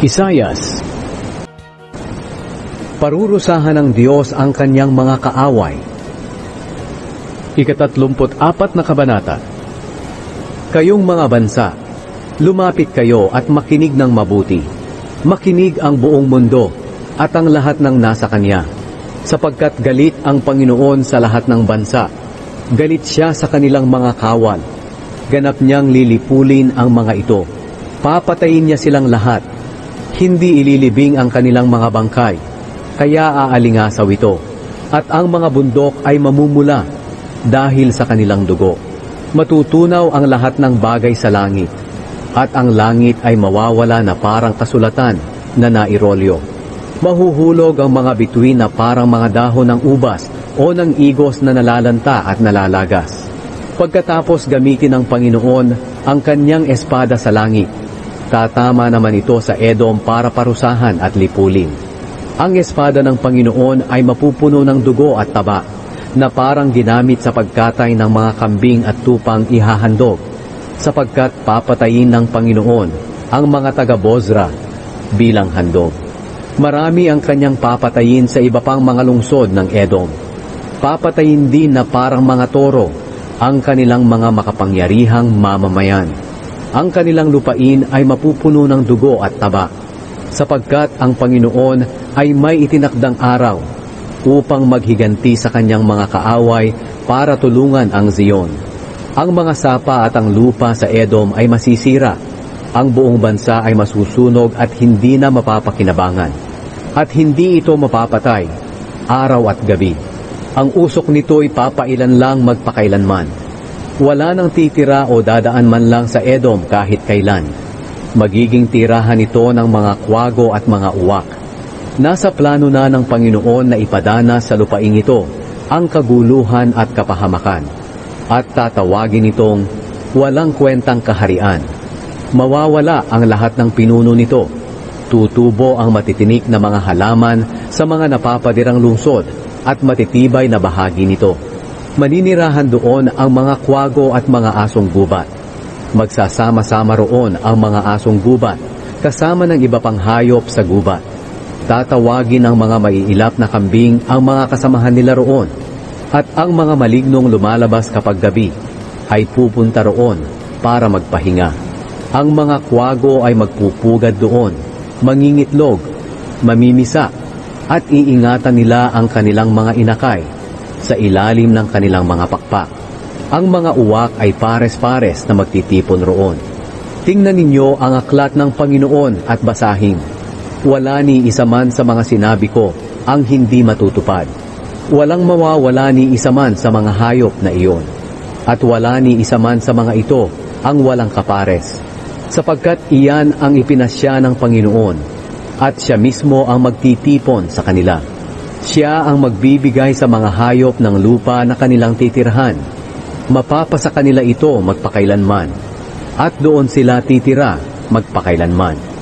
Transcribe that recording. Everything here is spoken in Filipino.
Isayas. Parurusahan ng Diyos ang kanyang mga kaaway. Ika-34 na kabanata. Kayong mga bansa, lumapit kayo at makinig ng mabuti. Makinig ang buong mundo at ang lahat ng nasa kanya. Sapagkat galit ang Panginoon sa lahat ng bansa. Galit siya sa kanilang mga kawal. Ganap niyang lilipulin ang mga ito. Papatayin niya silang lahat. Hindi ililibing ang kanilang mga bangkay. Kaya aalingasaw ito. At ang mga bundok ay mamumula dahil sa kanilang dugo. Matutunaw ang lahat ng bagay sa langit. At ang langit ay mawawala na parang kasulatan na nairolyo. Mahuhulog ang mga bituin na parang mga dahon ng ubas o ng igos na nalalanta at nalalagas. Pagkatapos gamitin ng Panginoon ang kanyang espada sa langit, tatama naman ito sa Edom para parusahan at lipulin. Ang espada ng Panginoon ay mapupuno ng dugo at taba, na parang ginamit sa pagkatay ng mga kambing at tupang ihahandog, sapagkat papatayin ng Panginoon ang mga taga-Bozra bilang handog. Marami ang kanyang papatayin sa iba pang mga lungsod ng Edom. Papatayin din na parang mga toro ang kanilang mga makapangyarihang mamamayan. Ang kanilang lupain ay mapupuno ng dugo at taba, sapagkat ang Panginoon ay may itinakdang araw upang maghiganti sa kanyang mga kaaway para tulungan ang Zion. Ang mga sapa at ang lupa sa Edom ay masisira. Ang buong bansa ay masusunog at hindi na mapapakinabangan. At hindi ito mapapatay, araw at gabi. Ang usok nito ay papailan lang magpakailanman. Wala nang titira o dadaan man lang sa Edom kahit kailan. Magiging tirahan ito ng mga kwago at mga uwak. Nasa plano na ng Panginoon na ipadana sa lupaing ito ang kaguluhan at kapahamakan. At tatawagin itong walang kwentang kaharian. Mawawala ang lahat ng pinuno nito. Tutubo ang matitinik na mga halaman sa mga napapadirang lungsod at matitibay na bahagi nito. Maninirahan doon ang mga kwago at mga asong gubat. Magsasama-sama roon ang mga asong gubat kasama ng iba pang hayop sa gubat. Tatawagin ang mga maiilap na kambing ang mga kasamahan nila roon. At ang mga malignong lumalabas kapag gabi ay pupunta roon para magpahinga. Ang mga kwago ay magpupugad doon, mangingitlog, mamimisa, at iingatan nila ang kanilang mga inakay sa ilalim ng kanilang mga pakpak. Ang mga uwak ay pares-pares na magtitipon roon. Tingnan ninyo ang aklat ng Panginoon at basahin. Wala ni isa man sa mga sinabi ko ang hindi matutupad. Walang mawawala ni isa man sa mga hayop na iyon. At wala ni isa man sa mga ito ang walang kapares. Sapagkat iyan ang ipinasya ng Panginoon, at siya mismo ang magtitipon sa kanila. Siya ang magbibigay sa mga hayop ng lupa na kanilang titirhan. Mapapasa kanila ito magpakailanman, at doon sila titira magpakailanman.